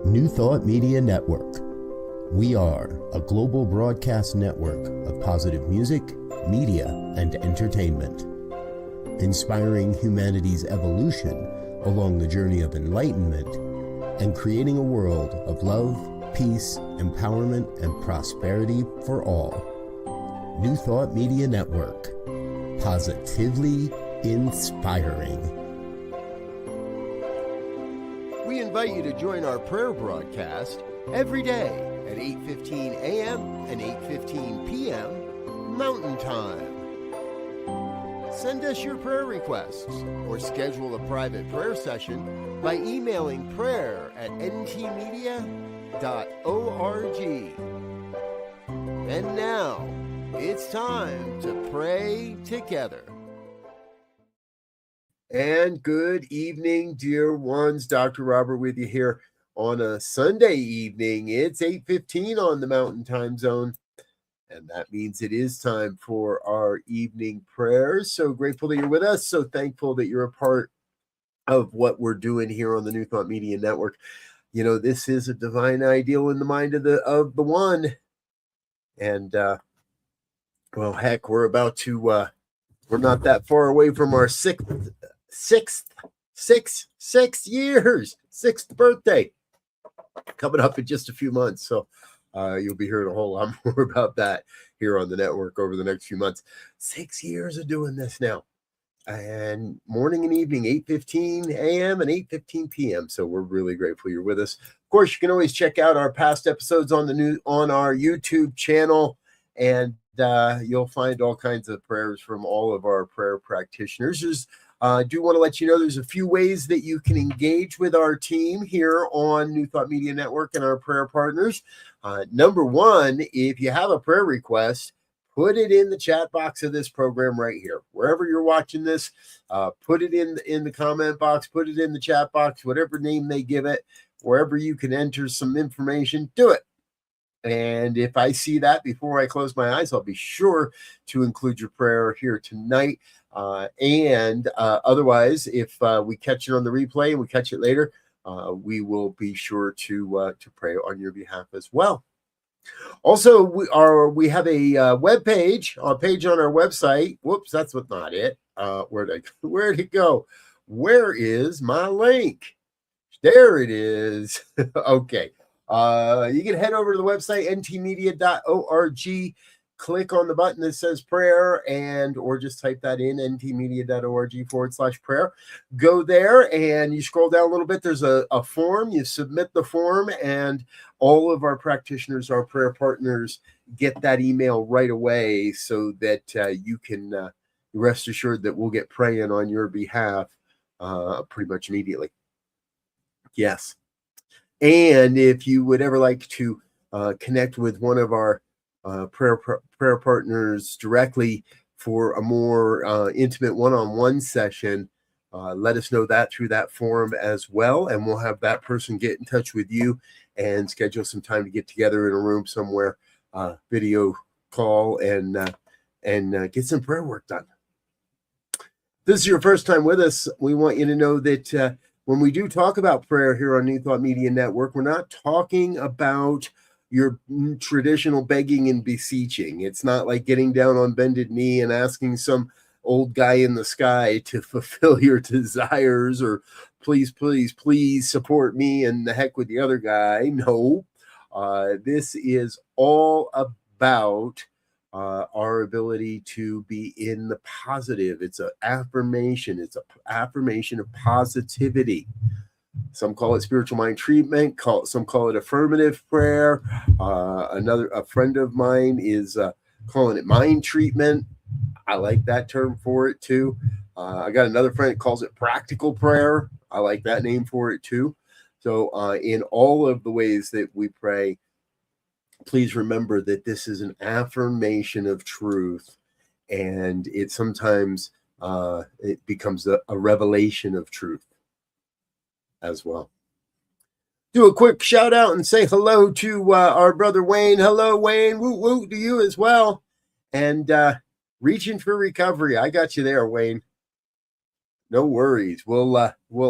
New Thought Media Network. We are a global broadcast network of positive music, media, and entertainment, inspiring humanity's evolution along the journey of enlightenment and creating a world of love, peace, empowerment, and prosperity for all. New Thought Media Network. Positively inspiring. We invite you to join our prayer broadcast every day at 8:15 a.m. and 8:15 p.m. Mountain Time. Send us your prayer requests or schedule a private prayer session by emailing prayer@ntmedia.org. And now, it's time to pray together. And good evening, dear ones. Dr. Robert with you here on a Sunday evening. It's 8:15 on the Mountain Time Zone, and that means it is time for our evening prayers. So grateful that you're with us. So thankful that you're a part of what we're doing here on the New Thought Media Network. You know, this is a divine ideal in the mind of the one. And, well, heck, we're about to, we're not that far away from our sixth birthday coming up in just a few months. So you'll be hearing a whole lot more about that here on the network over the next few months. 6 years of doing this now, and morning and evening, 8:15 a.m. and 8:15 p.m. So we're really grateful you're with us. Of course, you can always check out our past episodes on our YouTube channel, and you'll find all kinds of prayers from all of our prayer practitioners. I do want to let you know there's a few ways that you can engage with our team here on New Thought Media Network and our prayer partners. Number one, if you have a prayer request, put it in the chat box of this program right here. Wherever you're watching this, put it in the comment box, put it in the chat box, whatever name they give it, wherever you can enter some information, do it. And if I see that before I close my eyes, I'll be sure to include your prayer here tonight. Otherwise, if we catch it on the replay and we catch it later, we will be sure to pray on your behalf as well. Also, we have a web page, a page on our website. Whoops, that's not it. Where'd it go? Where is my link? There it is. Okay. You can head over to the website, ntmedia.org, click on the button that says prayer, or just type that in, ntmedia.org/prayer. Go there and you scroll down a little bit. There's a form. You submit the form, and all of our practitioners, our prayer partners, get that email right away so that you can rest assured that we'll get praying on your behalf pretty much immediately. Yes. And if you would ever like to connect with one of our prayer partners directly for a more intimate one-on-one session, let us know that through that form as well, and we'll have that person get in touch with you and schedule some time to get together in a room somewhere, video call, and get some prayer work done. If this is your first time with us, we want you to know that when we do talk about prayer here on New Thought Media Network, we're not talking about your traditional begging and beseeching. It's not like getting down on bended knee and asking some old guy in the sky to fulfill your desires, or please, please, please support me and the heck with the other guy. No, this is all about our ability to be in the positive. It's an affirmation. It's an affirmation of positivity. Some call it spiritual mind treatment. Some call it affirmative prayer. A friend of mine is calling it mind treatment. I like that term for it too. I got another friend that calls it practical prayer. I like that name for it too. So in all of the ways that we pray, please remember that this is an affirmation of truth, and it sometimes it becomes a revelation of truth as well. Do a quick shout out and say hello to our brother Wayne. Hello, Wayne. Woo woo to you as well. And reaching for recovery. I got you there, Wayne. No worries. We'll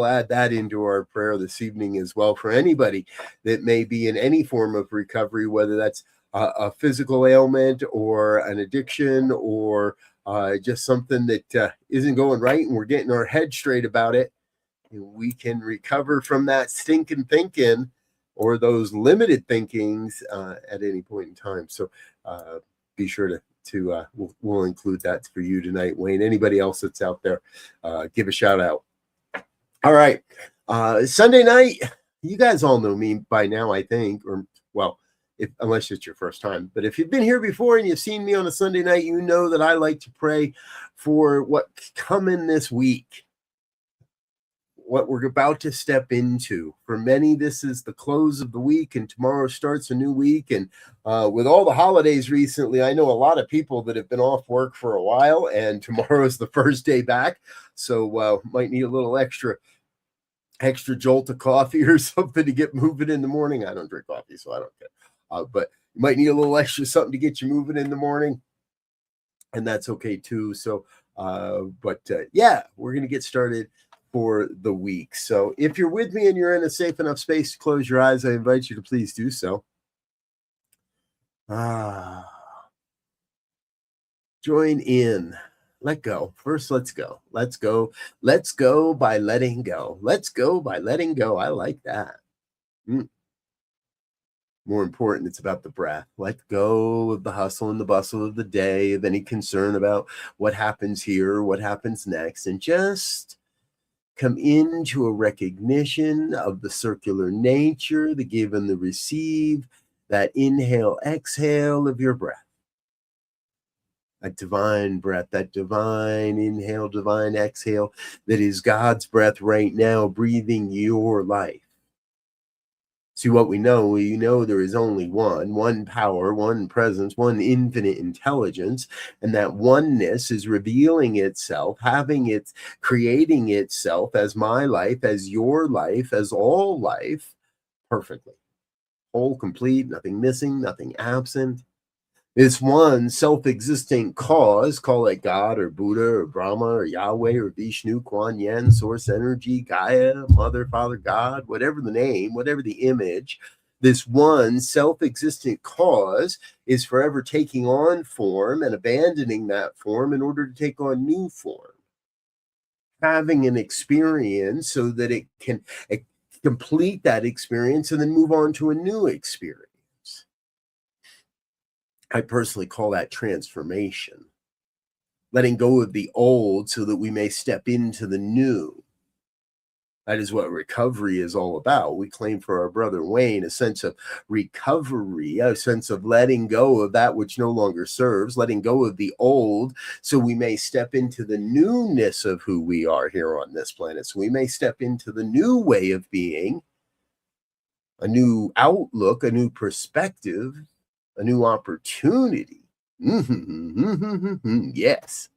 add that into our prayer this evening as well for anybody that may be in any form of recovery, whether that's a physical ailment or an addiction or just something that isn't going right, and we're getting our head straight about it. We can recover from that stinking thinking or those limited thinkings at any point in time. So be sure to we'll include that for you tonight, Wayne. Anybody else that's out there, give a shout out. All right, Sunday night. You guys all know me by now, I think, or well, unless it's your first time. But if you've been here before and you've seen me on a Sunday night, you know that I like to pray for what's coming this week, what we're about to step into. For many, this is the close of the week, and tomorrow starts a new week. And with all the holidays recently, I know a lot of people that have been off work for a while, and tomorrow is the first day back. So might need a little extra jolt of coffee or something to get moving in the morning. I don't drink coffee, so I don't care. But you might need a little extra something to get you moving in the morning, and that's okay too. So, yeah, we're going to get started for the week. So if you're with me and you're in a safe enough space to close your eyes, I invite you to please do so. Join in. Let go. First, let's go. Let's go. Let's go by letting go. Let's go by letting go. I like that. More important, it's about the breath. Let go of the hustle and the bustle of the day, of any concern about what happens here, what happens next, and just come into a recognition of the circular nature, the give and the receive, that inhale, exhale of your breath. That divine breath, that divine inhale, divine exhale, that is God's breath right now, breathing your life. See, what we know there is only one power, one presence, one infinite intelligence, and that oneness is revealing itself, creating itself as my life, as your life, as all life, perfectly. Whole, complete, nothing missing, nothing absent. This one self-existent cause, call it God or Buddha or Brahma or Yahweh or Vishnu, Kuan Yin, Source Energy, Gaia, Mother, Father, God, whatever the name, whatever the image, this one self-existent cause is forever taking on form and abandoning that form in order to take on new form. Having an experience so that it can complete that experience and then move on to a new experience. I personally call that transformation. Letting go of the old so that we may step into the new. That is what recovery is all about. We claim for our brother Wayne a sense of recovery, a sense of letting go of that which no longer serves, letting go of the old so we may step into the newness of who we are here on this planet. So we may step into the new way of being, a new outlook, a new perspective, a new opportunity. Yes.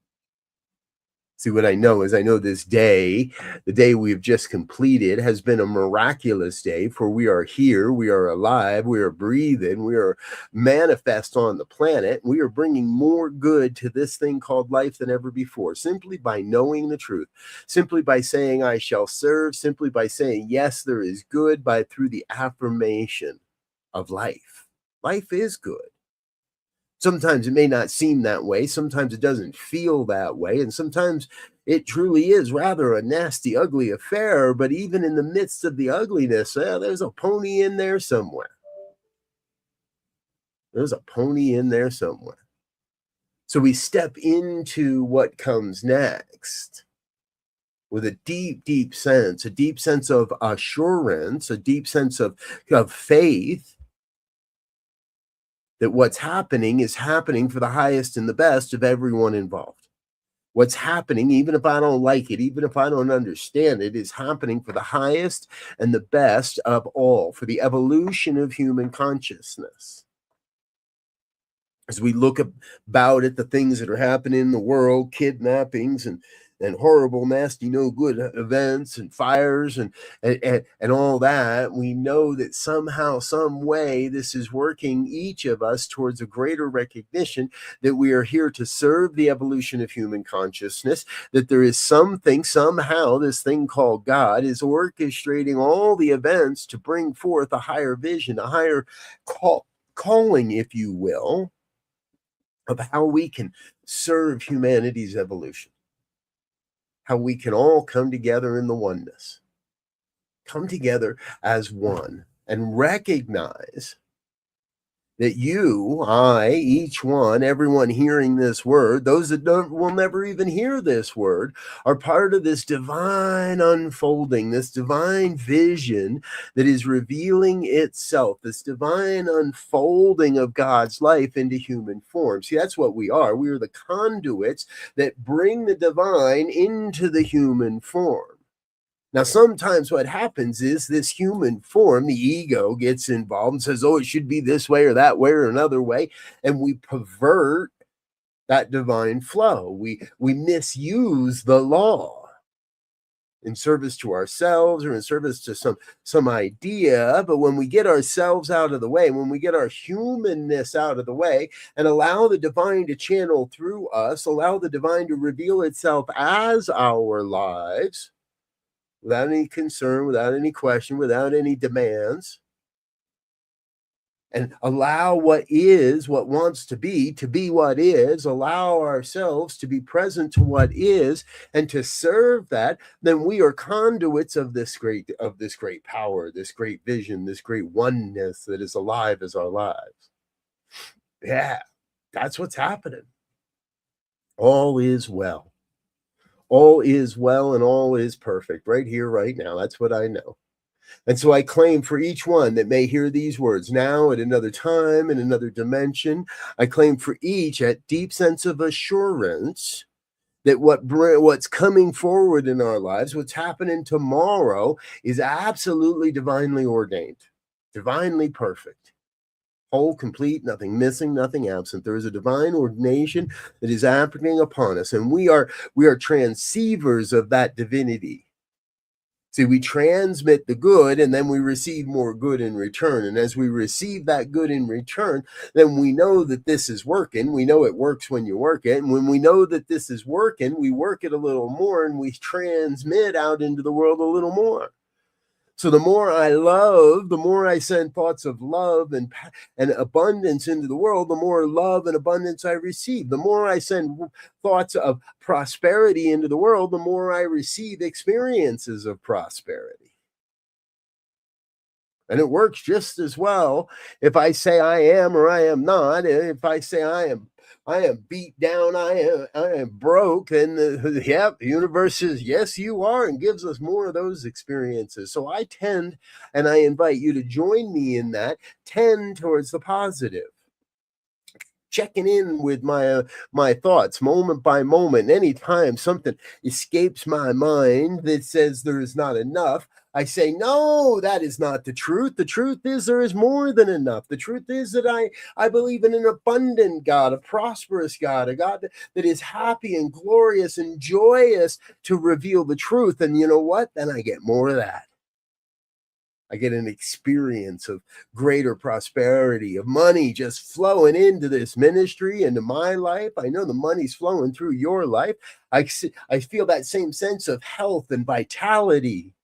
See, what I know is this day, the day we've just completed, has been a miraculous day, for we are here, we are alive, we are breathing, we are manifest on the planet. We are bringing more good to this thing called life than ever before, simply by knowing the truth, simply by saying, I shall serve, simply by saying, yes, there is good, through the affirmation of life. Life is good. Sometimes it may not seem that way. Sometimes it doesn't feel that way. And sometimes it truly is rather a nasty, ugly affair. But even in the midst of the ugliness, there's a pony in there somewhere. There's a pony in there somewhere. So we step into what comes next with a deep, deep sense of assurance, a deep sense of faith, that what's happening is happening for the highest and the best of everyone involved. What's happening, even if I don't like it, even if I don't understand it, is happening for the highest and the best of all, for the evolution of human consciousness. As we look about at the things that are happening in the world, kidnappings and and horrible, nasty, no good events and fires and all that, we know that somehow, some way, this is working each of us towards a greater recognition that we are here to serve the evolution of human consciousness, that there is something, somehow, this thing called God is orchestrating all the events to bring forth a higher vision, a higher calling, if you will, of how we can serve humanity's evolution. How we can all come together in the oneness, come together as one, and recognize that you, I, each one, everyone hearing this word, those that will never even hear this word, are part of this divine unfolding, this divine vision that is revealing itself, this divine unfolding of God's life into human form. See, that's what we are. We are the conduits that bring the divine into the human form. Now, sometimes what happens is this human form, the ego, gets involved and says, oh, it should be this way or that way or another way. And we pervert that divine flow. We misuse the law in service to ourselves or in service to some idea. But when we get ourselves out of the way, when we get our humanness out of the way and allow the divine to channel through us, allow the divine to reveal itself as our lives, without any concern, without any question, without any demands, and allow what is, what wants to be what is, allow ourselves to be present to what is, and to serve that, then we are conduits of this great power, this great vision, this great oneness that is alive as our lives. Yeah, that's what's happening. All is well. All is well and all is perfect right here, right now. That's what I know. And so I claim for each one that may hear these words now, at another time, in another dimension, I claim for each a deep sense of assurance that what's coming forward in our lives, what's happening tomorrow, is absolutely divinely ordained, divinely perfect. Whole, complete, nothing missing, nothing absent. There is a divine ordination that is happening upon us, and we are transceivers of that divinity. See, we transmit the good, and then we receive more good in return. And as we receive that good in return, then we know that this is working. We know it works when you work it. And when we know that this is working, we work it a little more, and we transmit out into the world a little more. So the more I love, the more I send thoughts of love and abundance into the world, the more love and abundance I receive. The more I send thoughts of prosperity into the world, the more I receive experiences of prosperity. And it works just as well if I say I am or I am not. If I say I am beat down, I am broke, and the universe says, yes, you are, and gives us more of those experiences. So I tend, and I invite you to join me in that, tend towards the positive. Checking in with my thoughts moment by moment. Anytime something escapes my mind that says there is not enough, I say, no, that is not the truth. The truth is there is more than enough. The truth is that I believe in an abundant God, a prosperous God, a God that is happy and glorious and joyous to reveal the truth. And you know what? Then I get more of that. I get an experience of greater prosperity, of money just flowing into this ministry, into my life. I know the money's flowing through your life. I feel that same sense of health and vitality.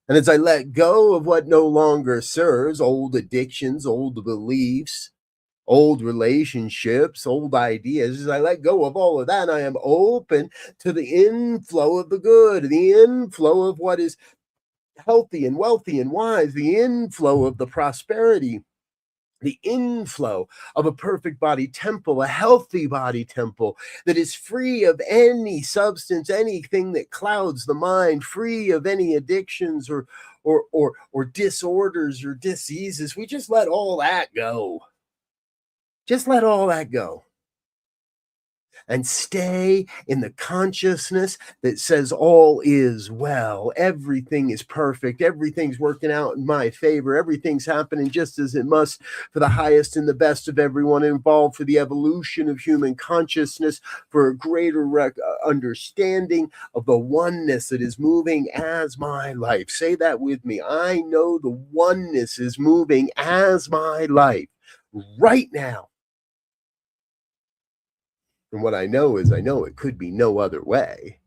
And as I let go of what no longer serves, old addictions, old beliefs, old relationships, old ideas, as I let go of all of that, I am open to the inflow of the good, the inflow of what is healthy and wealthy and wise, the inflow of the prosperity, the inflow of a perfect body temple, a healthy body temple that is free of any substance, anything that clouds the mind, free of any addictions or disorders or diseases. We just let all that go. Just let all that go. and stay in the consciousness that says all is well, everything is perfect, everything's working out in my favor, everything's happening just as it must for the highest and the best of everyone involved, for the evolution of human consciousness, for a greater understanding of the oneness that is moving as my life. Say that with me. I know the oneness is moving as my life right now. And what I know is I know it could be no other way.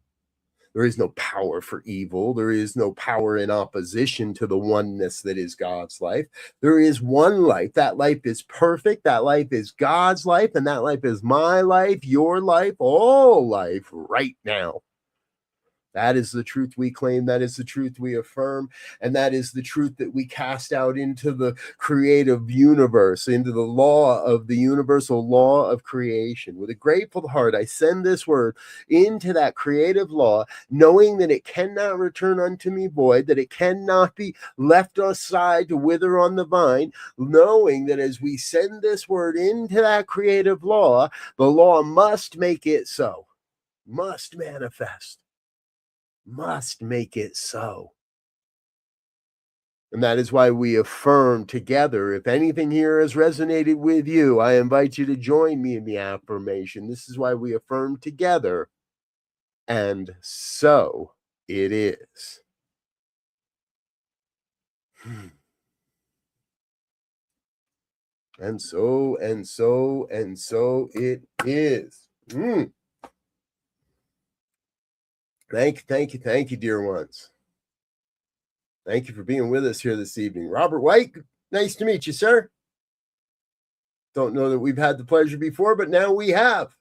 There is no power for evil. There is no power in opposition to the oneness that is God's life. There is one life. That life is perfect. That life is God's life. And that life is my life, your life, all life right now. That is the truth we claim. That is the truth we affirm. And that is the truth that we cast out into the creative universe, into the law of the universal law of creation. With a grateful heart, I send this word into that creative law, knowing that it cannot return unto me void, that it cannot be left aside to wither on the vine, knowing that as we send this word into that creative law, the law must make it so, must manifest. Must make it so. And that is why we affirm together. If anything here has resonated with you, I invite you to join me in the affirmation. This is why we affirm together. And so it is. And so it is. Thank you, dear ones. Thank you for being with us here this evening. Robert White, nice to meet you, sir. Don't know that we've had the pleasure before, but now we have.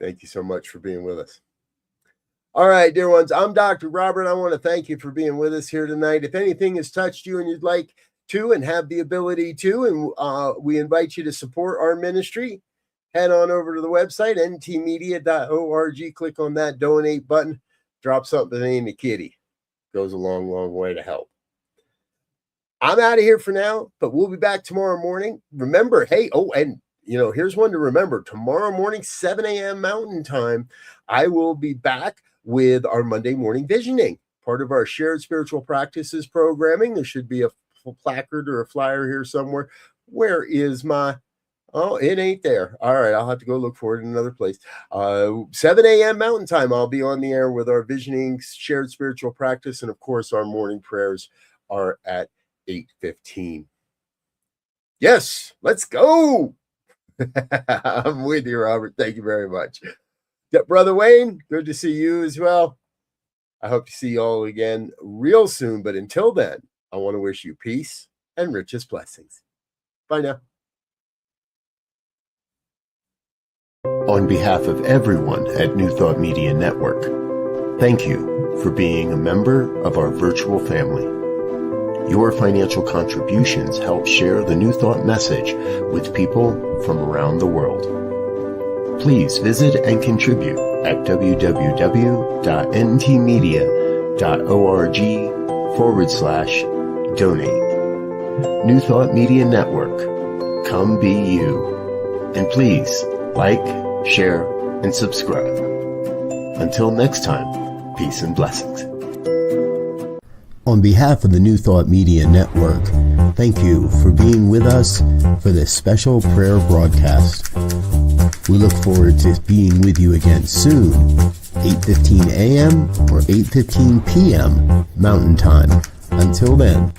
Thank you so much for being with us. All right, dear ones, I'm Dr. Robert. I want to thank you for being with us here tonight. If anything has touched you and you'd like to and have the ability to, and we invite you to support our ministry, head on over to the website, ntmedia.org. Click on that donate button. Drop something in the kitty. Goes a long, long way to help. I'm out of here for now, but we'll be back tomorrow morning. Remember, hey, and here's one to remember. Tomorrow morning, 7 a.m. Mountain Time, I will be back with our Monday morning visioning, part of our shared spiritual practices programming. There should be a placard or a flyer here somewhere. Where is my... Oh, it ain't there. All right, I'll have to go look for it in another place. 7 a.m. Mountain Time, I'll be on the air with our visioning, shared spiritual practice, and of course, our morning prayers are at 8:15. Yes, let's go. I'm with you, Robert. Thank you very much. Brother Wayne, good to see you as well. I hope to see you all again real soon, but until then, I want to wish you peace and richest blessings. Bye now. On behalf of everyone at New Thought Media Network, thank you for being a member of our virtual family. Your financial contributions help share the New Thought message with people from around the world. Please visit and contribute at www.ntmedia.org/donate. New Thought Media Network, come be you. And please like, share, and subscribe. Until next time, peace and blessings. On behalf of the New Thought Media Network, thank you for being with us for this special prayer broadcast. We look forward to being with you again soon, 8:15 a.m. or 8:15 p.m. Mountain Time. Until then.